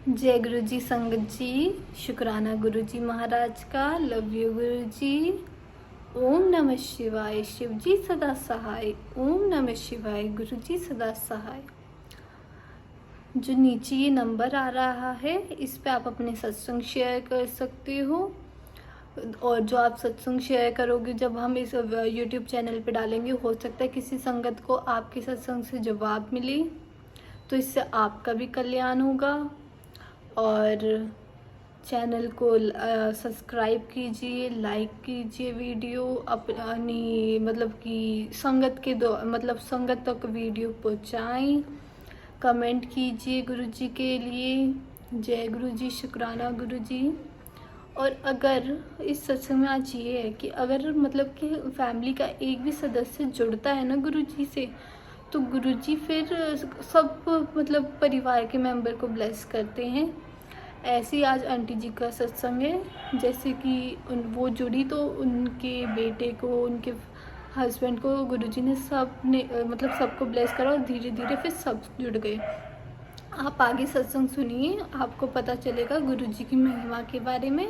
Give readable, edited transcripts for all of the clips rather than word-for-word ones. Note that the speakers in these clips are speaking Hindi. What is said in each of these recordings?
जय गुरु जी संगत जी, शुक्राना गुरु जी महाराज का। लव यू गुरु जी। ओम नमः शिवाय। शिव जी सदा सहाय। ओम नमः शिवाय। गुरु जी सदा सहाय। जो नीचे ये नंबर आ रहा है, इस पे आप अपने सत्संग शेयर कर सकते हो। और जो आप सत्संग शेयर करोगे, जब हम इस यूट्यूब चैनल पे डालेंगे, हो सकता है किसी संगत को आपके सत्संग से जवाब मिले, तो इससे आपका भी कल्याण होगा। और चैनल को सब्सक्राइब कीजिए, लाइक कीजिए, वीडियो अपनी मतलब कि संगत के दो मतलब संगत तक वीडियो पहुंचाएं, कमेंट कीजिए गुरु जी के लिए। जय गुरु जी, शुक्राना गुरु जी। और अगर इस सत्संग में आज ये है कि अगर मतलब कि फैमिली का एक भी सदस्य जुड़ता है ना गुरु जी से, तो गुरु जी फिर सब मतलब परिवार के मेंबर को ब्लेस करते हैं। ऐसे ही आज आंटी जी का सत्संग है, जैसे कि वो जुड़ी तो उनके बेटे को, उनके हस्बैंड को गुरु जी ने सब ने मतलब सबको ब्लेस करा, और धीरे धीरे फिर सब जुड़ गए। आप आगे सत्संग सुनिए, आपको पता चलेगा गुरु जी की महिमा के बारे में।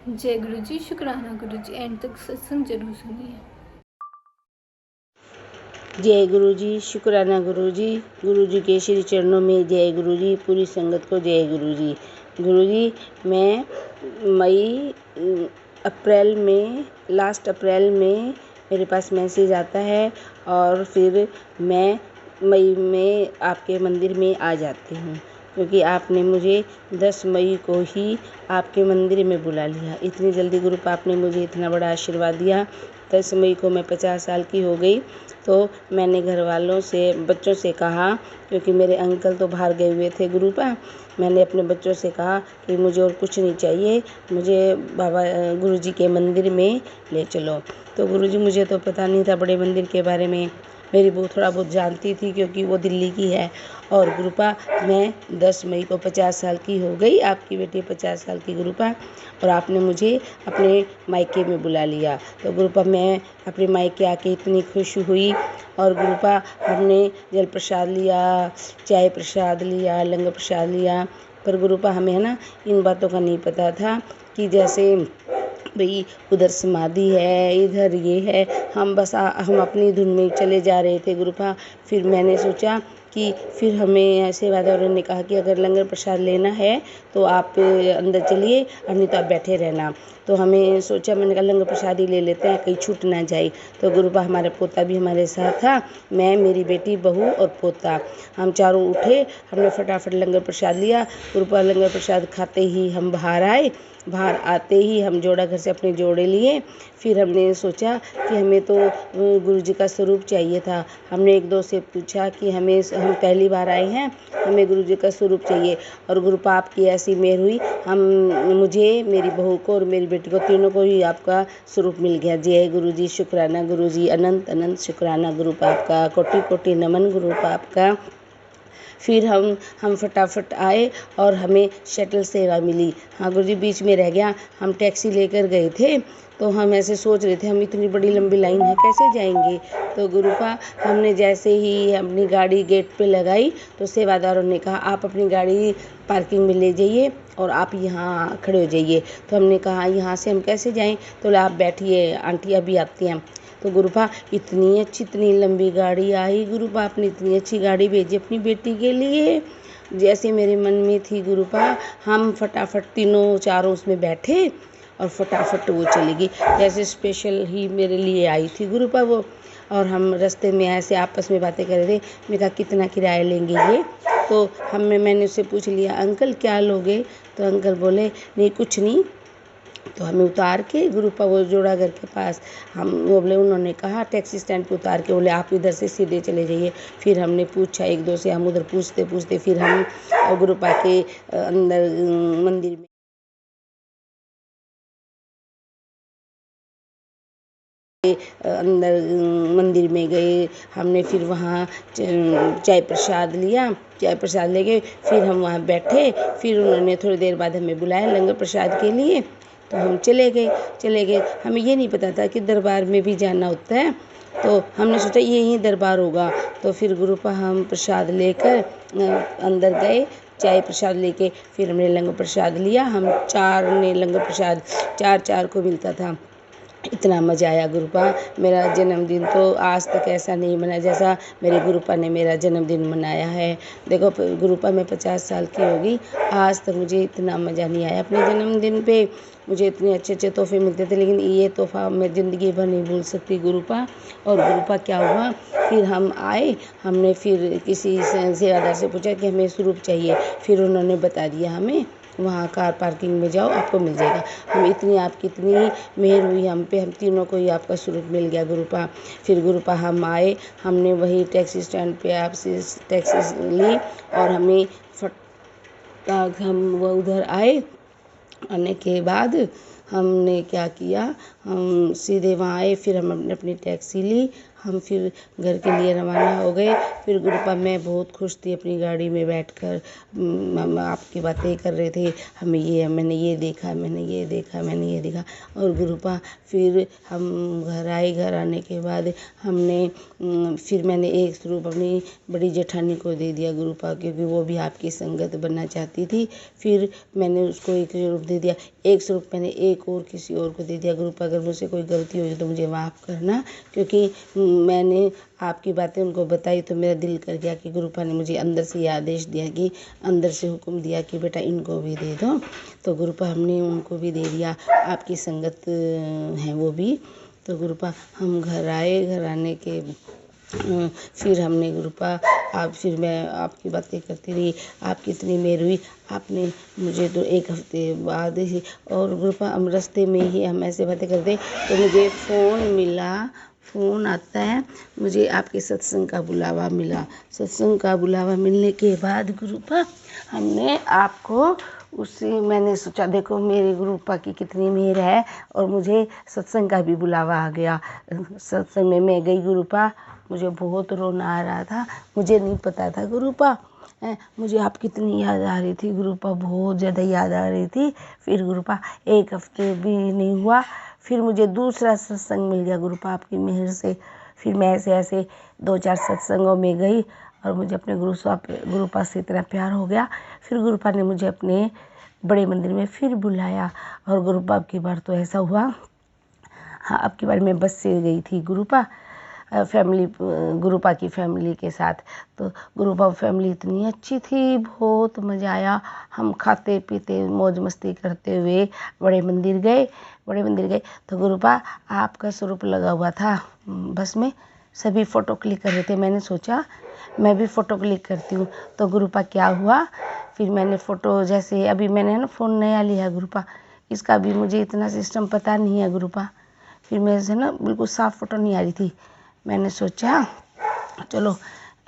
जय गुरु जी, शुक्राना गुरु जी। एंड तक सत्संग जरूर सुनिए। जय गुरु जी, शुक्राना गुरु जी। गुरु जी के श्री चरणों में जय गुरु जी। पूरी संगत को जय गुरु जी। गुरु जी, मैं अप्रैल में लास्ट अप्रैल में मेरे पास मैसेज आता है, और फिर मैं मई में आपके मंदिर में आ जाती हूँ, क्योंकि आपने मुझे 10 मई को ही आपके मंदिर में बुला लिया। इतनी जल्दी गुरु पाप ने मुझे इतना बड़ा आशीर्वाद दिया। 10 मई को मैं 50 साल की हो गई। तो मैंने घर वालों से, बच्चों से कहा, क्योंकि मेरे अंकल तो बाहर गए हुए थे गुरुपा, मैंने अपने बच्चों से कहा कि मुझे और कुछ नहीं चाहिए, मुझे बाबा गुरु जी के मंदिर में ले चलो। तो गुरु जी, मुझे तो पता नहीं था बड़े मंदिर के बारे में, मेरी बहू थोड़ा बहुत जानती थी क्योंकि वो दिल्ली की है। और गुरुपा, मैं 10 मई को 50 साल की हो गई, आपकी बेटी 50 साल की गुरुपा, और आपने मुझे अपने मायके में बुला लिया। तो गुरुपा, मैं अपने मायके आके इतनी खुश हुई। और गुरुपा, हमने जल प्रसाद लिया, चाय प्रसाद लिया, लंगर प्रसाद लिया। पर गुरुपा, हमें है ना इन बातों का नहीं पता था कि जैसे भाई उधर समाधि है, इधर ये है। हम अपनी धुन में चले जा रहे थे गुरुपा। फिर मैंने सोचा कि फिर हमें ऐसे वातावरण ने कहा कि अगर लंगर प्रसाद लेना है तो आप अंदर चलिए, और नहीं तो आप बैठे रहना। तो हमें सोचा, मैंने कहा लंगर प्रसाद ही ले लेते हैं, कहीं छूट ना जाए। तो गुरुपा, हमारा पोता भी हमारे साथ था, मैं, मेरी बेटी, बहू और पोता, हम चारों उठे। हमने फटाफट लंगर प्रसाद लिया। गुरुपा, लंगर प्रसाद खाते ही हम बाहर आए। बाहर आते ही हम जोड़ा घर से अपने जोड़े लिए। फिर हमने सोचा कि हमें तो गुरु जी का स्वरूप चाहिए था। हमने एक दो से पूछा कि हम पहली बार आए हैं, हमें गुरु जी का स्वरूप चाहिए। और गुरु पाप की ऐसी मेहर हुई, मुझे, मेरी बहू को और मेरी बेटी को, तीनों को ही आपका स्वरूप मिल गया। जय गुरु जी, शुक्राना गुरु जी, अनंत अनंत शुक्राना गुरु पाप का, कोटि कोटि नमन गुरु पाप का। फिर हम फटाफट आए और हमें शटल सेवा मिली। हाँ गुरु जी, बीच में रह गया, हम टैक्सी लेकर गए थे, तो हम ऐसे सोच रहे थे हम इतनी बड़ी लंबी लाइन है कैसे जाएंगे। तो गुरुपा, हमने जैसे ही अपनी गाड़ी गेट पे लगाई तो सेवादारों ने कहा आप अपनी गाड़ी पार्किंग में ले जाइए और आप यहाँ खड़े हो जाइए। तो हमने कहा यहाँ से हम कैसे जाएं। तो बोले आप बैठिए, आंटी अभी आती हैं। तो गुरुपा, इतनी अच्छी इतनी लंबी गाड़ी आई। गुरुपा, आपने इतनी अच्छी गाड़ी भेजी अपनी बेटी के लिए, जैसे मेरे मन में थी गुरुपा। हम फटाफट तीनों चारों उसमें बैठे और फटाफट वो चली गई, जैसे स्पेशल ही मेरे लिए आई थी गुरुपा वो। और हम रास्ते में ऐसे आपस में बातें कर रहे थे। मैंने कहा कितना किराया लेंगे ये। तो मैंने उससे पूछ लिया अंकल क्या लोगे। तो अंकल बोले नहीं कुछ नहीं। तो हमें उतार के गुरुपा वो जोड़ा घर के पास, हम वो बोले, उन्होंने कहा टैक्सी स्टैंड पे उतार के बोले आप इधर से सीधे चले जाइए। फिर हमने पूछा एक दो से, हम उधर पूछते पूछते फिर हम गुरुपा के अंदर मंदिर में गए। हमने फिर वहाँ चाय प्रसाद लिया, चाय प्रसाद लेके फिर हम वहाँ बैठे। फिर उन्होंने थोड़ी देर बाद हमें बुलाया लंगर प्रसाद के लिए। तो हम चले गए। हमें ये नहीं पता था कि दरबार में भी जाना होता है। तो हमने सोचा यही दरबार होगा। तो फिर गुरुपा हम प्रसाद लेकर अंदर गए। चाय प्रसाद लेके फिर हमने लंगर प्रसाद लिया। हम 4 ने लंगर प्रसाद 4-4 को मिलता था। इतना मज़ा आया गुरुपा। मेरा जन्मदिन तो आज तक ऐसा नहीं मनाया जैसा मेरे गुरुपा ने मेरा जन्मदिन मनाया है। देखो गुरुपा मैं 50 साल की होगी, आज तक मुझे इतना मज़ा नहीं आया अपने जन्मदिन पे। मुझे इतने अच्छे तोहफे मिलते थे, लेकिन ये तोहफा मैं ज़िंदगी भर नहीं भूल सकती गुरुपा। और गुरुपा क्या हुआ, फिर हम आए, हमने फिर किसी सेवादार से पूछा कि हमें स्वरूप चाहिए। फिर उन्होंने बता दिया हमें वहाँ कार पार्किंग में जाओ, आपको मिल जाएगा। हम इतनी आपकी इतनी मेहर हुई हम पे, हम तीनों को ही आपका स्वरूप मिल गया गुरुपा। फिर गुरुपा हम आए, हमने वही टैक्सी स्टैंड पे आपसे टैक्सी ली और हमें हम वो उधर आए। आने के बाद हमने क्या किया, हम सीधे वहाँ आए, फिर हम अपनी टैक्सी ली, हम फिर घर के लिए रवाना हो गए। फिर गुरुपा मैं बहुत खुश थी अपनी गाड़ी में बैठकर। हम आपकी बातें कर रहे थे, मैंने ये देखा, मैंने ये देखा, मैंने ये देखा। और गुरुपा फिर हम घर आए, घर आने के बाद हमने फिर मैंने एक स्वरूप अपनी बड़ी जेठानी को दे दिया गुरुपा, क्योंकि वो भी आपकी संगत बनना चाहती थी। फिर मैंने उसको एक स्वरूप दे दिया, एक स्वरूप मैंने एक और किसी और को दे दिया गुरुपा। अगर मुझसे कोई गलती हुई तो मुझे माफ़ करना, क्योंकि मैंने आपकी बातें उनको बताई तो मेरा दिल कर गया कि गुरुपा ने मुझे अंदर से ये आदेश दिया, कि अंदर से हुक्म दिया कि बेटा इनको भी दे दो। तो गुरुपा हमने उनको भी दे दिया, आपकी संगत हैं वो भी। तो गुरुपा हम घर आए, घर आने के फिर हमने गुरुपा फिर मैं आपकी बातें करती रही, आपकी इतनी मेहर हुई। आपने मुझे तो एक हफ्ते बाद ही, और गुरुपा हम रास्ते में ही हम ऐसे बातें करते तो मुझे फ़ोन मिला, फ़ोन आता है, मुझे आपके सत्संग का बुलावा मिला। सत्संग का बुलावा मिलने के बाद गुरुपा हमने आपको उससे मैंने सोचा देखो मेरे गुरुपा की कितनी मेहर है, और मुझे सत्संग का भी बुलावा आ गया। सत्संग में मैं गई गुरुपा, मुझे बहुत रोना आ रहा था, मुझे नहीं पता था गुरुपा मुझे आप कितनी याद आ रही थी गुरुपा, बहुत ज़्यादा याद आ रही थी। फिर गुरुपा एक हफ्ते भी नहीं हुआ, फिर मुझे दूसरा सत्संग मिल गया गुरुपा आपकी मेहर से। फिर मैं ऐसे 2-4 सत्संगों में गई और मुझे अपने गुरुपा से इतना प्यार हो गया। फिर गुरुपा ने मुझे अपने बड़े मंदिर में फिर बुलाया, और गुरुपा अब की बार तो ऐसा हुआ, हाँ अब की बार मैं बस से गई थी गुरुपा फैमिली, गुरुपा की फैमिली के साथ। तो गुरुपा फैमिली इतनी अच्छी थी, बहुत मज़ा आया। हम खाते पीते मौज मस्ती करते हुए बड़े मंदिर गए। तो गुरुपा आपका स्वरूप लगा हुआ था बस में, सभी फ़ोटो क्लिक कर रहे थे। मैंने सोचा मैं भी फ़ोटो क्लिक करती हूँ। तो गुरुपा क्या हुआ, फिर मैंने फ़ोटो जैसे अभी मैंने ना फ़ोन नया लिया गुरुपा, इसका भी मुझे इतना सिस्टम पता नहीं है गुरुपा। फिर मेरे से ना बिल्कुल साफ़ फ़ोटो नहीं आ रही थी। मैंने सोचा चलो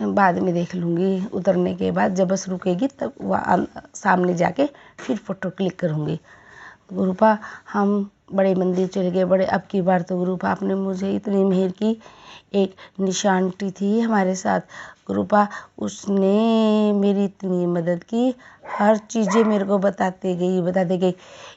बाद में देख लूँगी, उतरने के बाद जब बस रुकेगी तब वहाँ सामने जाके फिर फ़ोटो क्लिक करूँगी। गुरुपा हम बड़े मंदिर चले गए, बड़े अब की बार तो गुरुपा आपने मुझे इतनी मेहर की। एक निशांटी थी हमारे साथ गुरुपा, उसने मेरी इतनी मदद की, हर चीज़ें मेरे को बताते गई।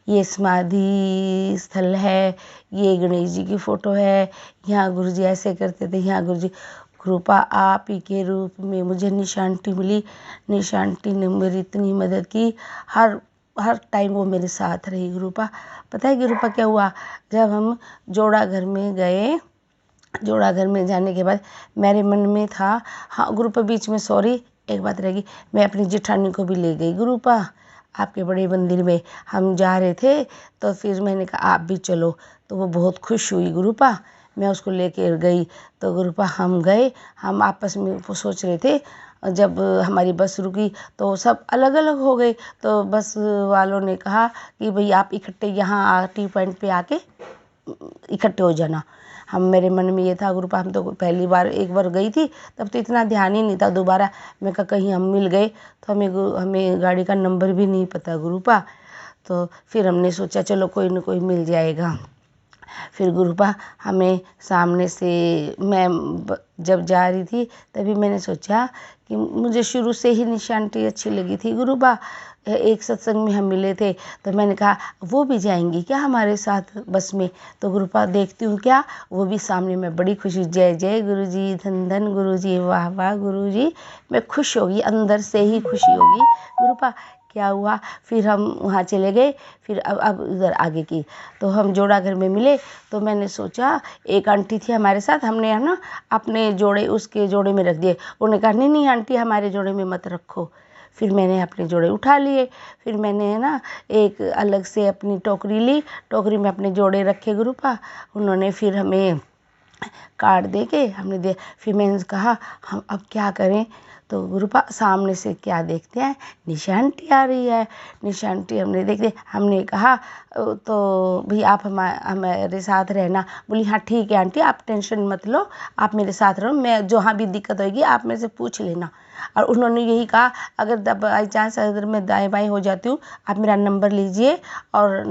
ये समाधि स्थल है, ये गणेश जी की फ़ोटो है, यहाँ गुरु जी ऐसे करते थे, यहाँ गुरु जी। गुरुपा आप ही के रूप में मुझे निशांटी मिली। निशांटी ने मेरी इतनी मदद की, हर टाइम वो मेरे साथ रही गुरुपा। पता है गुरुपा क्या हुआ, जब हम जोड़ा घर में गए, जोड़ा घर में जाने के बाद मेरे मन में था, हाँ गुरुपा बीच में सॉरी एक बात रहेगी, मैं अपनी जेठानी को भी ले गई गुरुपा आपके बड़े मंदिर में। हम जा रहे थे तो फिर मैंने कहा आप भी चलो, तो वो बहुत खुश हुई गुरुपा, मैं उसको लेकर गई। तो गुरुपा हम गए, हम आपस में सोच रहे थे, जब हमारी बस रुकी तो सब अलग अलग हो गए। तो बस वालों ने कहा कि भाई आप इकट्ठे यहाँ टी पॉइंट पे आके इकट्ठे हो जाना। मेरे मन में ये था गुरुपा, हम तो पहली बार एक बार गई थी तब तो इतना ध्यान ही नहीं था। दोबारा मैं कहा कहीं हम मिल गए तो हमें गाड़ी का नंबर भी नहीं पता गुरुपा। तो फिर हमने सोचा चलो कोई ना कोई मिल जाएगा। फिर गुरुपा हमें सामने से मैं जब जा रही थी तभी मैंने सोचा कि मुझे शुरू से ही निशा आंटी अच्छी लगी थी गुरुबा। एक सत्संग में हम मिले थे तो मैंने कहा वो भी जाएंगी क्या हमारे साथ बस में। तो गुरुपा देखती हूँ क्या वो भी सामने में, बड़ी खुशी, जय जय गुरुजी, धन धन गुरुजी, वाह वाह गुरुजी। मैं खुश होगी, अंदर से ही खुशी होगी गुरुपा। क्या हुआ, फिर हम वहाँ चले गए। फिर अब उधर आगे की तो हम जोड़ा घर में मिले। तो मैंने सोचा, एक आंटी थी हमारे साथ, हमने है ना अपने जोड़े उसके जोड़े में रख दिए। उन्होंने कहा नहीं नहीं आंटी हमारे जोड़े में मत रखो। फिर मैंने अपने जोड़े उठा लिए। फिर मैंने है ना एक अलग से अपनी टोकरी ली, टोकरी में अपने जोड़े रखे गुरुपा। उन्होंने फिर हमें कार्ड दे के हमने दे। फिर मैंने कहा हम अब क्या करें। तो गुरुपा सामने से क्या देखते हैं, निशा आंटी आ रही है। निशा आंटी हमने देखते, हमने कहा तो भाई आप हमारे साथ रहना। बोली हाँ ठीक है आंटी, आप टेंशन मत लो, आप मेरे साथ रहो, मैं जहाँ भी दिक्कत होगी आप मेरे से पूछ लेना। और उन्होंने यही कहा अगर बाई चांस अगर मैं दाएँ बाएँ हो जाती हूँ आप मेरा नंबर लीजिए और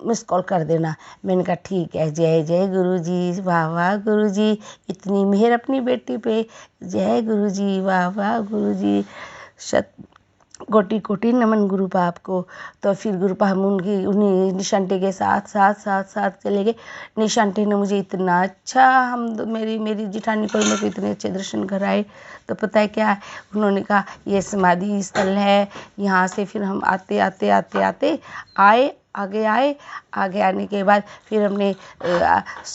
मिस कॉल कर देना। मैंने कहा ठीक है। जय जय गुरुजी, वाह वाह गुरुजी, इतनी मेहर अपनी बेटी पे। जय गुरुजी, वाह वाह गुरुजी, शत कोटि कोटि नमन गुरुपा आपको। तो फिर गुरुपा हम उन्हीं निशा आंटी के साथ साथ साथ साथ चले गए। निशा आंटी ने मुझे इतना अच्छा, मेरी जिठानी पर मेरे को इतने अच्छे दर्शन कराए। तो पता है क्या है, उन्होंने कहा ये समाधि स्थल है, यहाँ से फिर हम आते आते आते आते आगे आने के बाद फिर हमने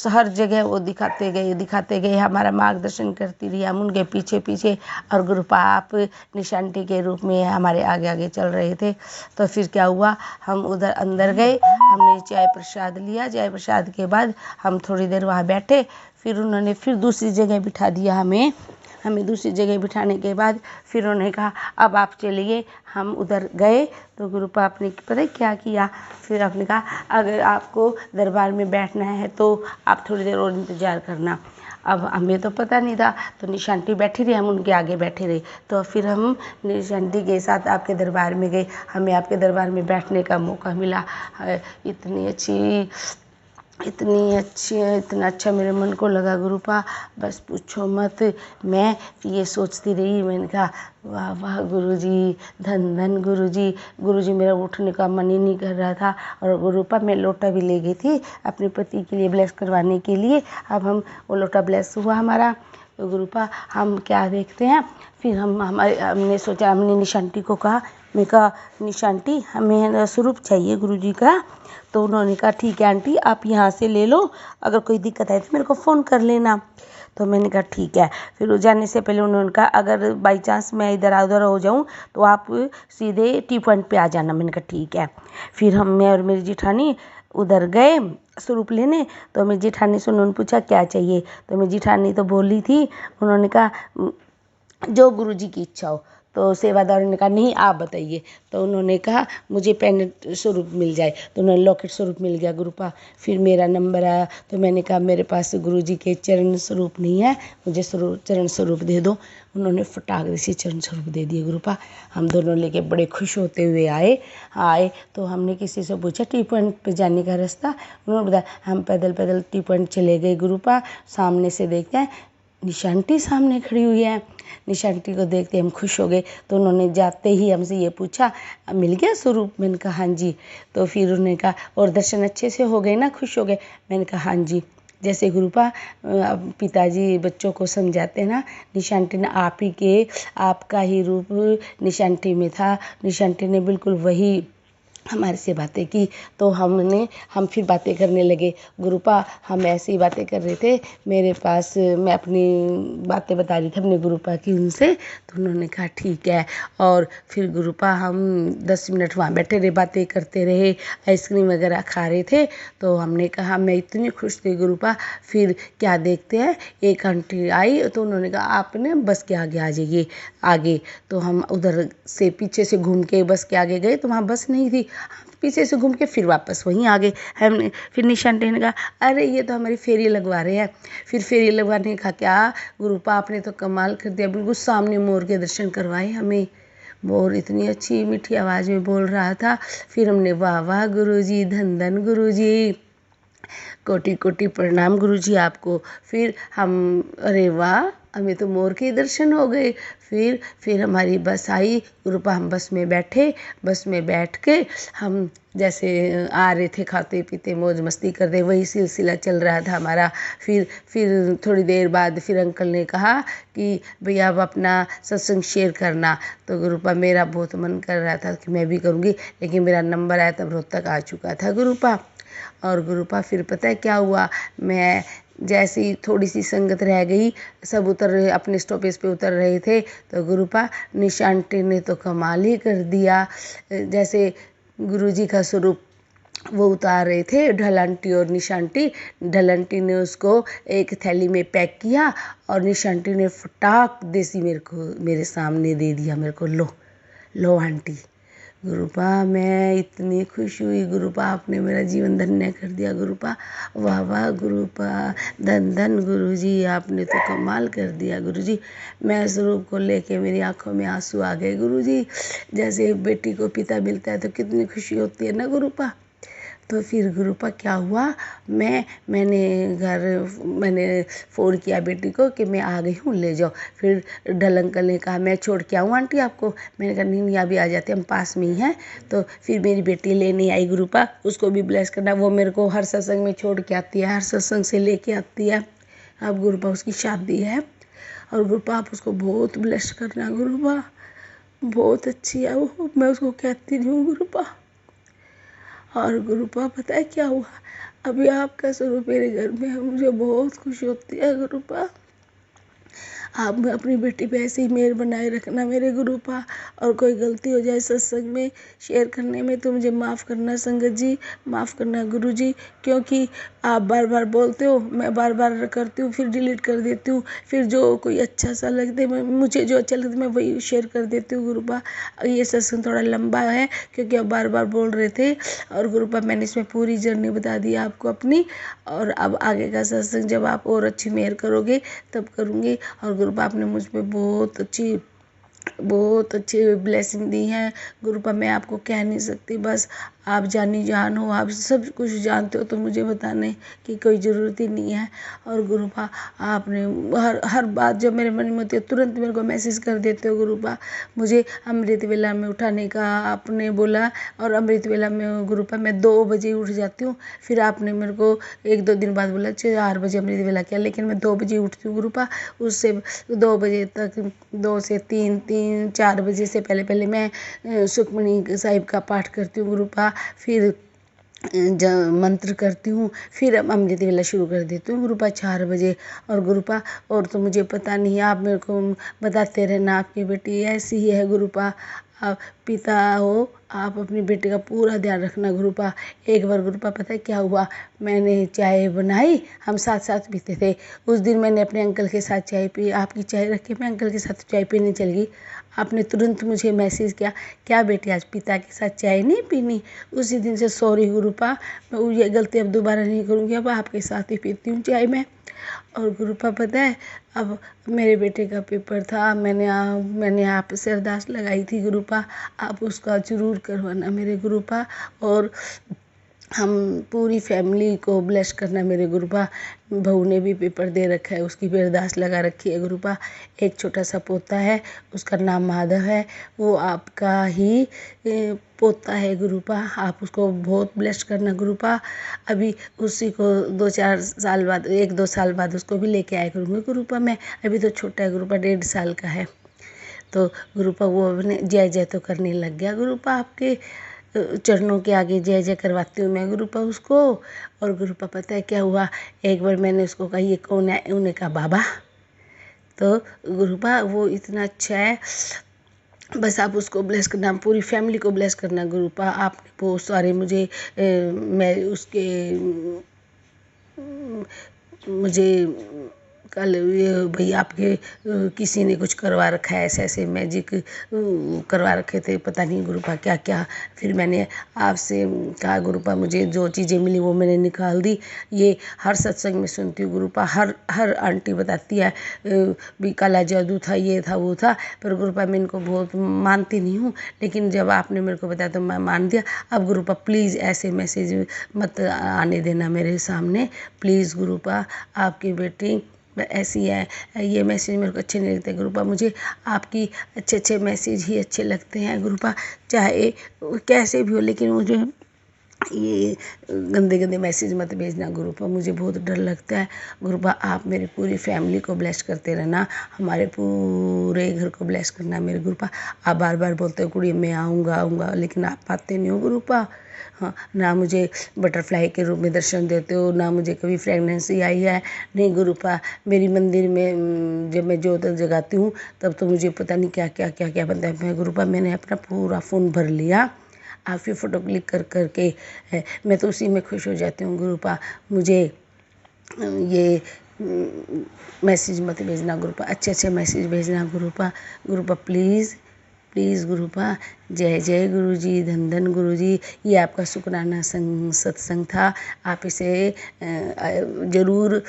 हर जगह वो दिखाते गए, हमारा मार्गदर्शन करती रही। हम उनके पीछे पीछे और गुरुपा आप निशा आंटी के रूप में हमारे आगे आगे चल रहे थे। तो फिर क्या हुआ, हम उधर अंदर गए, हमने चाय प्रसाद लिया। चाय प्रसाद के बाद हम थोड़ी देर वहाँ बैठे। फिर उन्होंने फिर दूसरी जगह बिठा दिया हमें दूसरी जगह बिठाने के बाद फिर उन्होंने कहा अब आप चलिए। हम उधर गए तो गुरुपा आपने पता है क्या किया, फिर आपने कहा अगर आपको दरबार में बैठना है तो आप थोड़ी देर और इंतज़ार करना। अब हमें तो पता नहीं था, तो निशा आंटी बैठी रही, हम उनके आगे बैठे रहे। तो फिर हम निशा आंटी के साथ आपके दरबार में गए, हमें आपके दरबार में बैठने का मौका मिला। इतनी अच्छी है, इतना अच्छा मेरे मन को लगा गुरुपा, बस पूछो मत। मैं ये सोचती रही, मैंने कहा वाह वाह गुरुजी, धन धन गुरुजी। मेरा उठने का मन ही नहीं कर रहा था। और गुरुपा मैं लोटा भी ले गई थी अपने पति के लिए ब्लेस करवाने के लिए। अब वो लोटा ब्लेस हुआ हमारा। तो गुरुपा हम क्या देखते हैं, फिर हमने सोचा, हमने निशा आंटी को कहा, मैं कहा निशा आंटी हमें स्वरूप चाहिए गुरुजी का। तो उन्होंने कहा ठीक है आंटी आप यहाँ से ले लो, अगर कोई दिक्कत आए तो मेरे को फ़ोन कर लेना। तो मैंने कहा ठीक है। फिर जाने से पहले उन्होंने कहा अगर बाई चांस मैं इधर उधर हो जाऊँ तो आप सीधे टी पॉइंट पे आ जाना। मैंने कहा ठीक है। फिर मैं और मेरी जिठानी उधर गए स्वरूप लेने। तो मेरी जिठानी से उन्होंने पूछा क्या चाहिए, तो मेरी जिठानी तो बोली थी, उन्होंने कहा जो गुरुजी की इच्छा हो। तो सेवादार ने कहा नहीं आप बताइए। तो उन्होंने कहा मुझे पेंडेंट स्वरूप मिल जाए। तो उन्होंने लॉकेट स्वरूप मिल गया गुरुपा। फिर मेरा नंबर आया तो मैंने कहा मेरे पास गुरुजी के चरण स्वरूप नहीं है, मुझे चरण स्वरूप दे दो। उन्होंने फटाक से चरण स्वरूप दे दिए गुरुपा। हम दोनों लेके बड़े खुश होते हुए आए। तो हमने किसी से पूछा टी पॉइंट पे जाने का रास्ता, उन्होंने बताया। हम पैदल पैदल टी पॉइंट चले गए गुरुपा। सामने से देखते हैं निशा आंटी सामने खड़ी हुई है। निशा आंटी को देखते हम खुश हो गए। तो उन्होंने जाते ही हमसे ये पूछा मिल गया स्वरूप। मैंने कहा हाँ जी। तो फिर उन्होंने कहा और दर्शन अच्छे से हो गए ना, खुश हो गए। मैंने कहा हाँ जी। जैसे गुरुपा पिताजी बच्चों को समझाते हैं ना, निशा आंटी ने आपका ही रूप निशा आंटी में था। निशा आंटी ने बिल्कुल वही हमारे से बातें की। तो हम फिर बातें करने लगे गुरुपा। हम ऐसी बातें कर रहे थे, मेरे पास मैं अपनी बातें बता रही थी अपने गुरुपा की उनसे। तो उन्होंने कहा ठीक है। और फिर गुरुपा हम 10 मिनट वहाँ बैठे रहे, बातें करते रहे, आइसक्रीम वगैरह खा रहे थे। तो हमने कहा मैं इतनी खुश थी गुरुपा। फिर क्या देखते हैं एक आंटी आई, तो उन्होंने कहा आपने बस के आगे आ जाइए आगे। तो हम उधर से पीछे से घूम के बस के आगे गए तो वहाँ बस नहीं थी। पीछे से घूम के फिर वापस वहीं आ गए। हमने फिर निशा आंटी ने कहा अरे ये तो हमारी फेरी लगवा रहे हैं। फिर फेरी लगवाने का क्या गुरुपा आपने तो कमाल कर दिया, बिल्कुल सामने मोर के दर्शन करवाए हमें। मोर इतनी अच्छी मीठी आवाज़ में बोल रहा था। फिर हमने वाह वाह गुरुजी, धन धन गुरुजी, कोटि कोटि प्रणाम गुरुजी आपको। फिर हम अरे वाह हमें तो मोर के दर्शन हो गए। फिर हमारी बस आई गुरुपा, हम बस में बैठे। बस में बैठ के हम जैसे आ रहे थे खाते पीते मौज मस्ती कर रहे, वही सिलसिला चल रहा था हमारा। फिर थोड़ी देर बाद फिर अंकल ने कहा कि भैया अब अपना सत्संग शेयर करना। तो गुरुपा मेरा बहुत मन कर रहा था कि मैं भी करूँगी, लेकिन मेरा नंबर आया तब रोहतक आ चुका था गुरुपा। और गुरुपा फिर पता है क्या हुआ, मैं जैसी थोड़ी सी संगत रह गई, सब उतर रहे अपने स्टॉपेज पे उतर रहे थे, तो गुरुपा निशा आंटी ने तो कमाल ही कर दिया। जैसे गुरुजी का स्वरूप वो उतार रहे थे, ढल आंटी और निशा आंटी। ढल आंटी ने उसको एक थैली में पैक किया और निशा आंटी ने फटाक देसी मेरे सामने दे दिया मेरे को। लो आंटी। गुरुपा मैं इतनी खुश हुई, गुरुपा आपने मेरा जीवन धन्य कर दिया गुरुपा। वाह वाह गुरुपा, धन धन गुरुजी, आपने तो कमाल कर दिया गुरुजी। मैं स्वरूप को लेके मेरी आंखों में आंसू आ गए गुरुजी। जैसे एक बेटी को पिता मिलता है तो कितनी खुशी होती है ना गुरुपा। तो फिर गुरुपा क्या हुआ, मैंने फ़ोन किया बेटी को कि मैं आ गई हूँ, ले जाओ। फिर ढल अंकल ने कहा मैं छोड़ के आऊँ आंटी आपको। मैंने कहा नहीं अभी आ जाते, हम पास में ही हैं। तो फिर मेरी बेटी लेने आई गुरुपा, उसको भी ब्लेस करना। वो मेरे को हर सत्संग में छोड़ के आती है, हर सत्संग से लेके आती है। अब गुरुपा उसकी शादी है और गुरुपा आप उसको बहुत ब्लेस करना गुरुपा, बहुत अच्छी है वो, मैं उसको कहती नहीं हूँ गुरुपा। और गुरुपा पता है क्या हुआ, अभी आपका स्वरूप मेरे घर में है, मुझे बहुत खुशी होती है गुरुपा। आप अपनी बेटी पे ऐसे ही मेहर बनाए रखना मेरे गुरुपा। और कोई गलती हो जाए सत्संग में शेयर करने में तो मुझे माफ़ करना संगत जी, माफ़ करना गुरु जी, क्योंकि आप बार बार बोलते हो, मैं बार बार करती हूँ, फिर डिलीट कर देती हूँ। फिर जो कोई अच्छा सा लगता है मुझे जो अच्छा लगता है मैं वही शेयर कर देती हूँ गुरुपा। ये सत्संग थोड़ा लंबा है क्योंकि आप बार बार बोल रहे थे। और गुरुपा मैंने इसमें पूरी जर्नी बता दी आपको अपनी। और अब आगे का सत्संग जब आप और अच्छी मेहर करोगे तब करूँगी। और गुरुपा आपने मुझ पे बहुत अच्छी ब्लेसिंग दी है गुरुपा, मैं आपको कह नहीं सकती। बस आप जानी जान हो, आप सब कुछ जानते हो, तो मुझे बताने की कोई ज़रूरत ही नहीं है। और गुरुपा आपने हर बात जब मेरे मन में होती है तुरंत मेरे को मैसेज कर देते हो गुरुपा। मुझे अमृत वेला में उठाने का आपने बोला, और अमृत वेला में गुरुपा मैं 2 बजे उठ जाती हूँ। फिर आपने मेरे को 1-2 दिन बाद बोला 4 बजे अमृत वेला किया, लेकिन मैं 2 बजे उठती हूँ गुरुपा। उससे 2 बजे तक, 2 से 3-4 बजे से पहले मैं सुखमणि साहिब का पाठ करती हूँ गुरुपा। फिर मंत्र करती हूँ, फिर अमृत वेला शुरू कर देती हूँ गुरुपा 4 बजे। और गुरुपा और तो मुझे पता नहीं, आप मेरे को बताते रहना, आपकी बेटी ऐसी ही है गुरुपा। आप पिता हो, आप अपनी बेटी का पूरा ध्यान रखना गुरुपा। एक बार गुरुपा पता है क्या हुआ, मैंने चाय बनाई, हम साथ साथ पीते थे। उस दिन मैंने अपने अंकल के साथ चाय पी, आपकी चाय रख के मैं अंकल के साथ चाय पीने चल गई। आपने तुरंत मुझे मैसेज किया, क्या बेटी आज पिता के साथ चाय नहीं पीनी? उसी दिन से सॉरी गुरुपा, मैं ये गलती अब दोबारा नहीं करूँगी, अब आपके साथ ही पीती हूँ चाय मैं। और गुरुपा पता है अब मेरे बेटे का पेपर था, मैंने आपसे अरदास लगाई थी गुरुपा, आप उसका ज़रूर करवाना मेरे गुरुपा। और हम पूरी फैमिली को ब्लेस करना मेरे गुरुपा। बहू ने भी पेपर दे रखा है, उसकी भी अरदास लगा रखी है गुरुपा। एक छोटा सा पोता है, उसका नाम माधव है, वो आपका ही पोता है गुरुपा। आप उसको बहुत ब्लेस करना गुरुपा। अभी उसी को 2-4 साल बाद, 1-2 साल बाद उसको भी लेके आया करूँगी गुरुपा मैं। अभी तो छोटा है गुरुपा, 1.5 साल का है। तो गुरुपा वो अपने जय जय तो करने लग गया गुरुपा, आपके चरणों के आगे जय जय करवाती हूँ मैं गुरुपा उसको। और गुरुपा पता है क्या हुआ, एक बार मैंने उसको कहा ये कौन है, उन्होंने कहा बाबा। तो गुरुपा वो इतना अच्छा है, बस आप उसको ब्लेस करना, पूरी फैमिली को ब्लेस करना गुरुपा। आपने बहुत सारे मैं उसके मुझे कल ये भैया आपके किसी ने कुछ करवा रखा है, ऐसे मैजिक करवा रखे थे, पता नहीं गुरुपा क्या क्या। फिर मैंने आपसे कहा गुरुपा मुझे जो चीज़ें मिली वो मैंने निकाल दी। ये हर सत्संग में सुनती हूँ गुरुपा, हर आंटी बताती है भी काला जादू था, ये था वो था, पर गुरुपा मैं इनको बहुत मानती नहीं हूँ, लेकिन जब आपने मेरे को बताया तो मैं मान दिया। अब गुरुपा प्लीज़ ऐसे मैसेज मत आने देना मेरे सामने, प्लीज़ गुरुपा। आपकी बेटी ऐसी है। ये मैसेज मेरे को अच्छे नहीं लगते गुरुपा, मुझे आपकी अच्छे अच्छे मैसेज ही अच्छे लगते हैं गुरुपा, चाहे कैसे भी हो, लेकिन मुझे ये गंदे गंदे मैसेज मत भेजना गुरुपा, मुझे बहुत डर लगता है गुरुपा। आप मेरी पूरी फैमिली को ब्लेस करते रहना, हमारे पूरे घर को ब्लेस करना मेरे गुरुपा। आप बार बार बोलते हो कुड़ी मैं आऊँगा आऊँगा, लेकिन आप आते नहीं हो गुरुपा। हाँ, ना मुझे बटरफ्लाई के रूप में दर्शन देते हो, ना मुझे कभी प्रेगनेंसी आई है। नहीं गुरुपा, मेरी मंदिर में जब मैं ज्योत जगाती हूँ तब तो मुझे पता नहीं क्या क्या क्या क्या बनता है गुरुपा। मैंने अपना पूरा फ़ोन भर लिया आपकी फ़ोटो क्लिक कर करके है, मैं तो उसी में खुश हो जाती हूँ गुरुपा। मुझे ये मैसेज मत भेजना गुरुपा, अच्छे अच्छे मैसेज भेजना गुरुपा। गुरुपा प्लीज़ प्लीज़ गुरुपा। जय जय गुरु जी, धन धन गुरु जी। ये आपका शुक्राना सत्संग था, आप इसे ज़रूर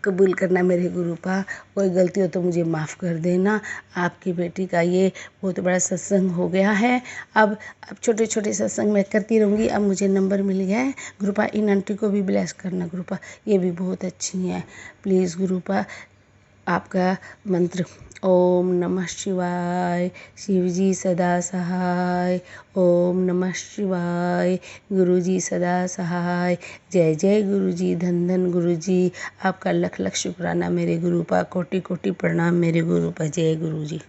कबूल करना मेरे गुरुपा। कोई गलती हो तो मुझे माफ़ कर देना। आपकी बेटी का ये बहुत बड़ा सत्संग हो गया है। अब छोटे छोटे सत्संग मैं करती रहूँगी। अब मुझे नंबर मिल गया है गुरुपा, इन आंटी को भी ब्लेस करना गुरुपा, ये भी बहुत अच्छी हैं। प्लीज़ गुरुपा, आपका मंत्र ओम नमः शिवाय, शिव जी सदा सहाय। ओम नमः शिवाय, गुरु जी सदा सहाय। जय जय गुरु जी, धन धन गुरु जी। आपका लख लख शुक्राना मेरे गुरुपा, कोटि कोटि प्रणाम मेरे गुरुपा। जय गुरु जी।